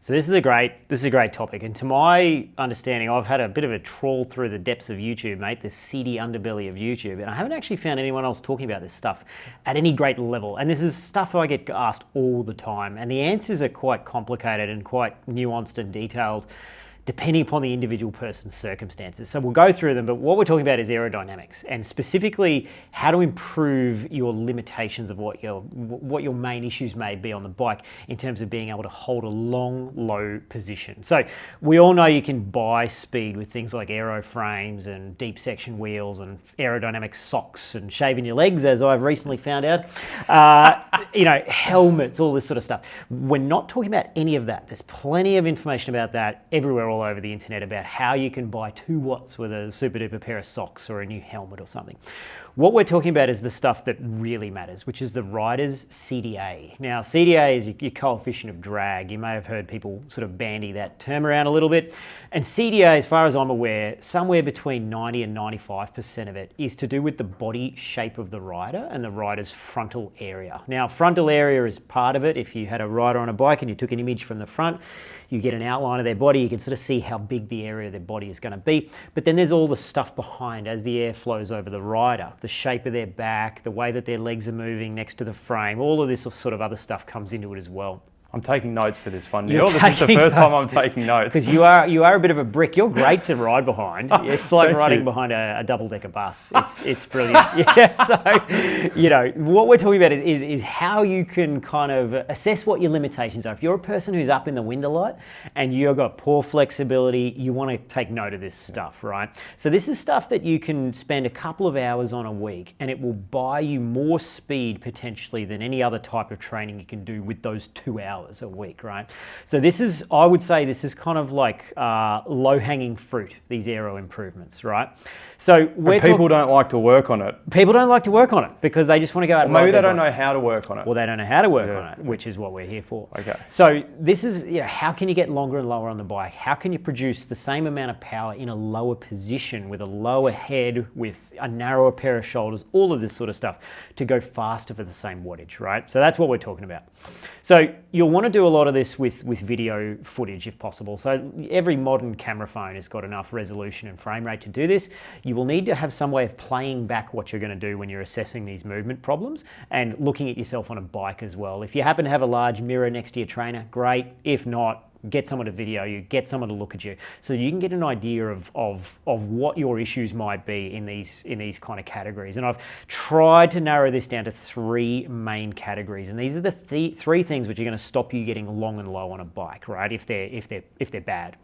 So this is a great topic, and to my understanding, I've had a bit of a trawl through the depths of YouTube, mate, the seedy underbelly of YouTube, and I haven't actually found anyone else talking about this stuff at any great level. And this is stuff I get asked all the time, and the answers are quite complicated and quite nuanced and detailed, depending upon the individual person's circumstances. So we'll go through them, but what we're talking about is aerodynamics, and specifically how to improve your limitations of what your main issues may be on the bike in terms of being able to hold a long, low position. So we all know you can buy speed with things like Aero frames and deep section wheels and aerodynamic socks and shaving your legs, as I've recently found out. Helmets, all this sort of stuff. We're not talking about any of that. There's plenty of information about that everywhere all over the internet about how you can buy 2 watts with a super duper pair of socks or a new helmet or something. What we're talking about is the stuff that really matters, which is the rider's CDA. Now, CDA is your coefficient of drag. You may have heard people sort of bandy that term around a little bit. And CDA, as far as I'm aware, somewhere between 90 and 95% of it is to do with the body shape of the rider and the rider's frontal area. Now, frontal area is part of it. If you had a rider on a bike and you took an image from the front, you get an outline of their body, you can sort of see how big the area of their body is going to be. But then there's all the stuff behind as the air flows over the rider, the shape of their back, the way that their legs are moving next to the frame, all of this sort of other stuff comes into it as well. I'm taking notes for this one, Neil. This is the first time I'm taking notes. Because you are a bit of a brick. You're great to ride behind. It's like riding behind a double-decker bus. It's brilliant. Yeah. So, what we're talking about is how you can kind of assess what your limitations are. If you're a person who's up in the wind a lot and you've got poor flexibility, you want to take note of this stuff, right? So this is stuff that you can spend a couple of hours on a week, and it will buy you more speed potentially than any other type of training you can do with those 2 hours a week, right? So I would say this is kind of like low-hanging fruit, these aero improvements, right? So people don't like to work on it. People don't like to work on it because they just want to go out and maybe they don't know how to work on it. Well, they don't know how to work on it, which is what we're here for. Okay. So this is, how can you get longer and lower on the bike? How can you produce the same amount of power in a lower position with a lower head, with a narrower pair of shoulders, all of this sort of stuff to go faster for the same wattage, right? So that's what we're talking about. So you'll want to do a lot of this with video footage if possible. So every modern camera phone has got enough resolution and frame rate to do this. You will need to have some way of playing back what you're going to do when you're assessing these movement problems and looking at yourself on a bike as well. If you happen to have a large mirror next to your trainer, great. If not, get someone to video you, get someone to look at you, so you can get an idea of what your issues might be in these kind of categories. And I've tried to narrow this down to 3 main categories, and these are the 3 things which are going to stop you getting long and low on a bike, right? If they're bad.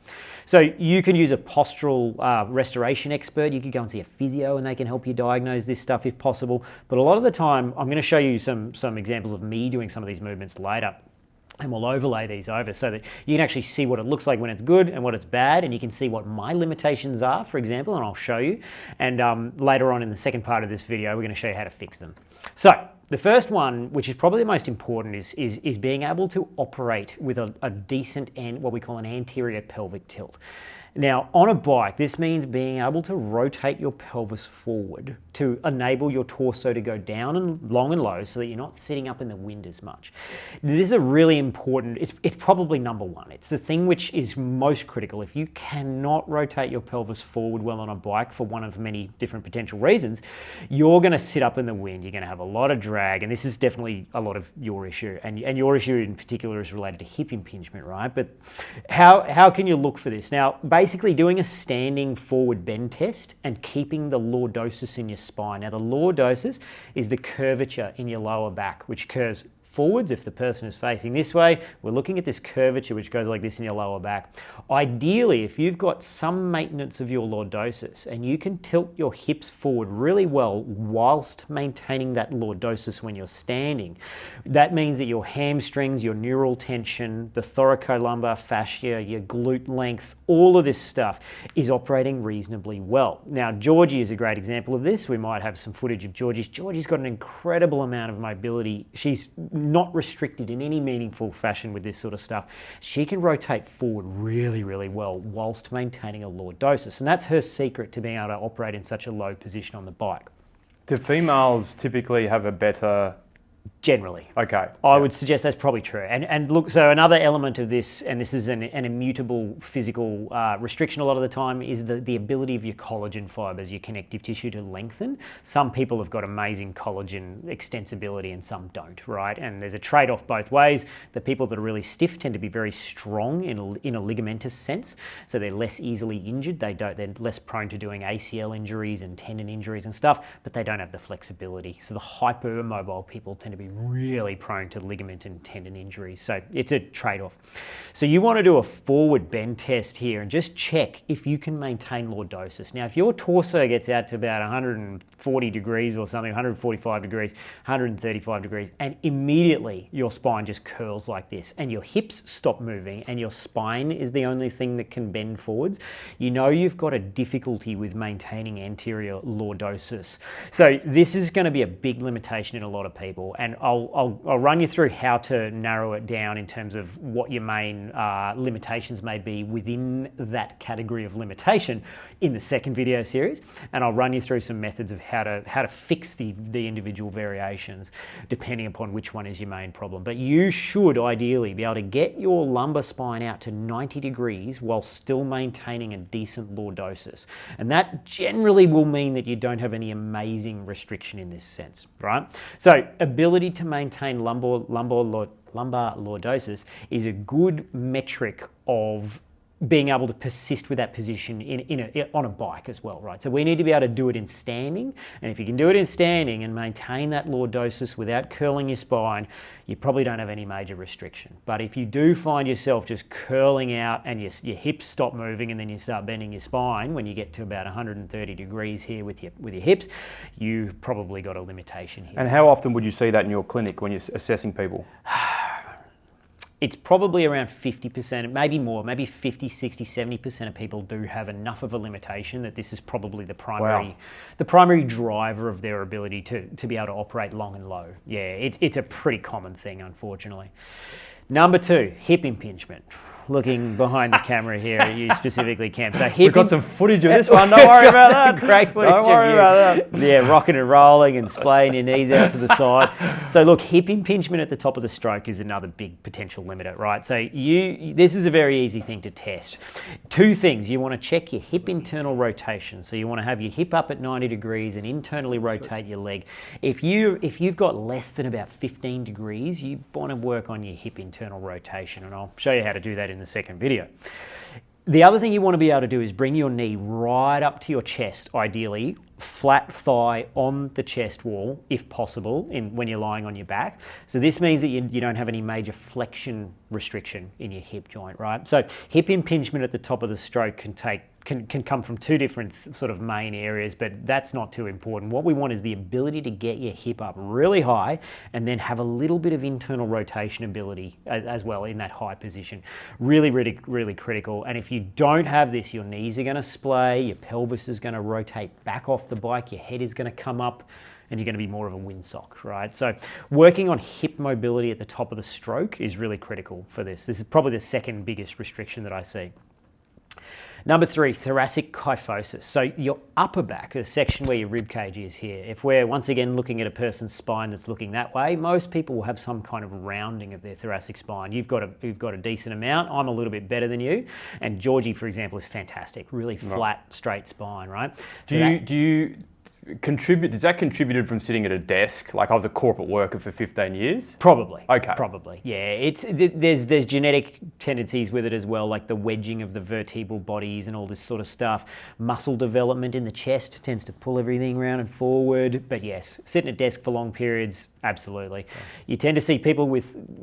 So you can use a postural restoration expert. You could go and see a physio, and they can help you diagnose this stuff if possible. But a lot of the time, I'm going to show you some examples of me doing some of these movements later. And we'll overlay these over so that you can actually see what it looks like when it's good and what it's bad, and you can see what my limitations are, for example, and I'll show you. And later on in the second part of this video, we're going to show you how to fix them. So the first one, which is probably the most important, is being able to operate with a decent what we call an anterior pelvic tilt. Now, on a bike, this means being able to rotate your pelvis forward to enable your torso to go down and long and low so that you're not sitting up in the wind as much. This is a really important, it's probably number 1. It's the thing which is most critical. If you cannot rotate your pelvis forward well on a bike for one of many different potential reasons, you're going to sit up in the wind. You're going to have a lot of drag, and this is definitely a lot of your issue. And your issue in particular is related to hip impingement, right? But how can you look for this? Now, basically doing a standing forward bend test and keeping the lordosis in your spine. Now, the lordosis is the curvature in your lower back, which curves forwards if the person is facing this way. We're looking at this curvature which goes like this in your lower back. Ideally, if you've got some maintenance of your lordosis and you can tilt your hips forward really well whilst maintaining that lordosis when you're standing, that means that your hamstrings, your neural tension, the thoracolumbar fascia, your glute length, all of this stuff is operating reasonably well. Now, Georgie is a great example of this. We might have some footage of Georgie. Georgie's got an incredible amount of mobility. She's not restricted in any meaningful fashion with this sort of stuff. She can rotate forward really, really well whilst maintaining a lordosis. And that's her secret to being able to operate in such a low position on the bike. Do females typically have a better Generally. Okay. I would suggest that's probably true. And look, so another element of this, and this is an immutable physical restriction a lot of the time, is the ability of your collagen fibers, your connective tissue, to lengthen. Some people have got amazing collagen extensibility and some don't, right? And there's a trade-off both ways. The people that are really stiff tend to be very strong in a ligamentous sense, so they're less easily injured. They're less prone to doing ACL injuries and tendon injuries and stuff, but they don't have the flexibility. So the hypermobile people tend to be really prone to ligament and tendon injuries. So it's a trade-off. So you want to do a forward bend test here and just check if you can maintain lordosis. Now, if your torso gets out to about 140 degrees or something, 145 degrees, 135 degrees, and immediately your spine just curls like this and your hips stop moving and your spine is the only thing that can bend forwards, you know you've got a difficulty with maintaining anterior lordosis. So this is going to be a big limitation in a lot of people, and I'll run you through how to narrow it down in terms of what your main limitations may be within that category of limitation in the second video series, and I'll run you through some methods of how to fix the individual variations depending upon which one is your main problem. But you should ideally be able to get your lumbar spine out to 90 degrees while still maintaining a decent lordosis, and that generally will mean that you don't have any amazing restriction in this sense, right? So ability to maintain lumbar lordosis is a good metric of being able to persist with that position on a bike as well, right? So we need to be able to do it in standing, and if you can do it in standing and maintain that lordosis without curling your spine, you probably don't have any major restriction. But if you do find yourself just curling out and your hips stop moving and then you start bending your spine when you get to about 130 degrees here with your hips, you've probably got a limitation here. And how often would you see that in your clinic when you're assessing people? It's probably around 50%, maybe more, maybe 50, 60, 70% of people do have enough of a limitation that this is probably the primary driver of their ability to be able to operate long and low. Yeah, it's a pretty common thing, unfortunately. Number 2, hip impingement. Looking behind the camera here, you specifically, Cam. So we've got some footage of this one. Don't worry about that. Great footage. Don't worry about that. Yeah, rocking and rolling and splaying your knees out to the side. So look, hip impingement at the top of the stroke is another big potential limiter, right? So this is a very easy thing to test. 2 things: you want to check your hip internal rotation. So you want to have your hip up at 90 degrees and internally rotate your leg. If you've got less than about 15 degrees, you want to work on your hip internal rotation, and I'll show you how to do that in the second video. The other thing you want to be able to do is bring your knee right up to your chest, ideally flat thigh on the chest wall if possible when you're lying on your back. So this means that you don't have any major flexion restriction in your hip joint, right? So hip impingement at the top of the stroke can come from 2 different sort of main areas, but that's not too important. What we want is the ability to get your hip up really high and then have a little bit of internal rotation ability as well in that high position. Really, really, really critical. And if you don't have this, your knees are going to splay, your pelvis is going to rotate back off the bike, your head is going to come up, and you're going to be more of a windsock, right? So working on hip mobility at the top of the stroke is really critical for this. This is probably the second biggest restriction that I see. Number 3, thoracic kyphosis. So your upper back, the section where your rib cage is here, if we're once again looking at a person's spine that's looking that way, most people will have some kind of rounding of their thoracic spine. You've got a decent amount. I'm a little bit better than you. And Georgie, for example, is fantastic. Really flat, straight spine, right? Is that contributed from sitting at a desk? Like I was a corporate worker for 15 years? Probably. Okay. Probably. Yeah. There's genetic tendencies with it as well, like the wedging of the vertebral bodies and all this sort of stuff. Muscle development in the chest tends to pull everything round and forward. But yes, sitting at a desk for long periods, absolutely. Yeah. You tend to see people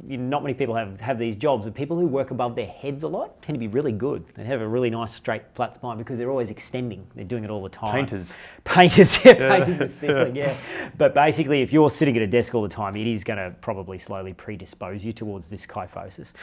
not many people have these jobs, but people who work above their heads a lot tend to be really good. They have a really nice straight flat spine because they're always extending. They're doing it all the time. Painters, painting the ceiling, yeah. But basically, if you're sitting at a desk all the time, it is going to probably slowly predispose you towards this kyphosis.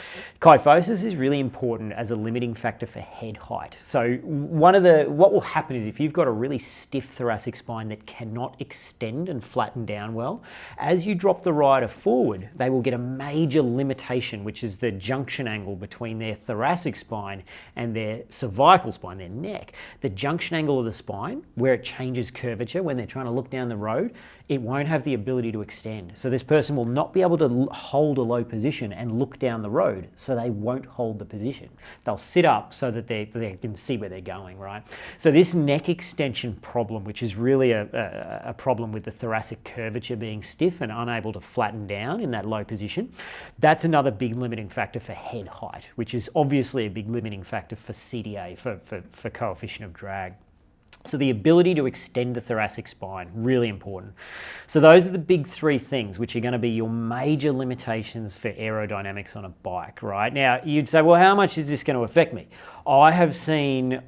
Kyphosis is really important as a limiting factor for head height. So what will happen is if you've got a really stiff thoracic spine that cannot extend and flatten down well, as you drop the rider forward, they will get a major limitation, which is the junction angle between their thoracic spine and their cervical spine, their neck. The junction angle of the spine, where it changes curvature when they're trying to look down the road, it won't have the ability to extend. So this person will not be able to hold a low position and look down the road, so they won't hold the position. They'll sit up so that they can see where they're going, right? So this neck extension problem, which is really a problem with the thoracic curvature being stiff and unable to flatten down in that low position, that's another big limiting factor for head height, which is obviously a big limiting factor for CDA, for coefficient of drag. So the ability to extend the thoracic spine, really important. So those are the big three things which are going to be your major limitations for aerodynamics on a bike, right? Now, you'd say, well, how much is this going to affect me? I've seen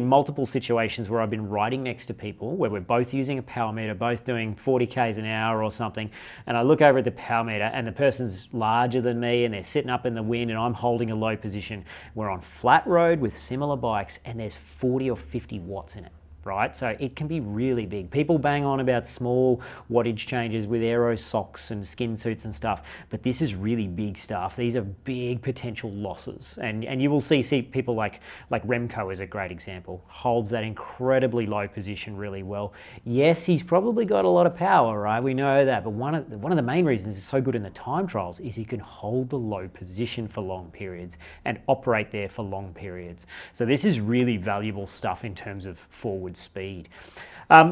multiple situations where I've been riding next to people where we're both using a power meter, both doing 40 Ks an hour or something, and I look over at the power meter and the person's larger than me and they're sitting up in the wind and I'm holding a low position. We're on flat road with similar bikes and there's 40 or 50 watts in it. Right? So it can be really big. People bang on about small wattage changes with Aero socks and skin suits and stuff, but this is really big stuff. These are big potential losses. And you will see people like Remco is a great example, holds that incredibly low position really well. Yes, he's probably got a lot of power, right? We know that, but one of the main reasons he's so good in the time trials is he can hold the low position for long periods and operate there for long periods. So this is really valuable stuff in terms of forward speed.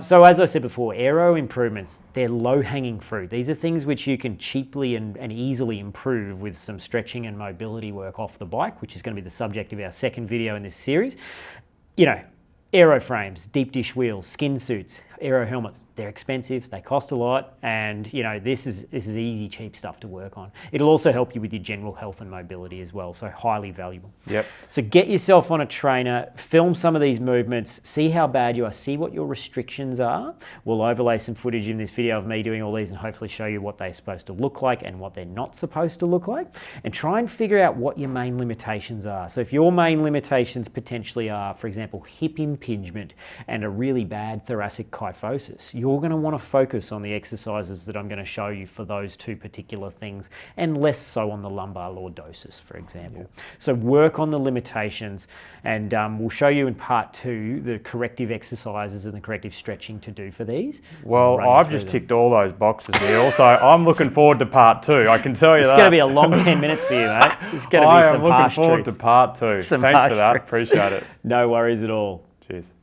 So as I said before, aero improvements, they're low-hanging fruit. These are things which you can cheaply and easily improve with some stretching and mobility work off the bike, which is going to be the subject of our second video in this series. You know, aero frames, deep dish wheels, skin suits, aero helmets, they're expensive, they cost a lot, and you know, this is easy, cheap stuff to work on. It'll also help you with your general health and mobility as well, so highly valuable. Yep. So get yourself on a trainer, film some of these movements, see how bad you are, see what your restrictions are. We'll overlay some footage in this video of me doing all these and hopefully show you what they're supposed to look like and what they're not supposed to look like, and try and figure out what your main limitations are. So if your main limitations potentially are, for example, hip impingement and a really bad thoracic kyphosis, you're going to want to focus on the exercises that I'm going to show you for those two particular things, and less so on the lumbar lordosis, for example. Yeah. So work on the limitations, and we'll show you in part 2 the corrective exercises and the corrective stretching to do for these. Well, I've just ticked all those boxes, Neil, so I'm looking forward to part 2. I can tell you that. It's going to be a long 10 minutes for you, mate. It's going to be some harsh truths. I am looking forward to part 2. Thanks for that. Appreciate it. No worries at all. Cheers.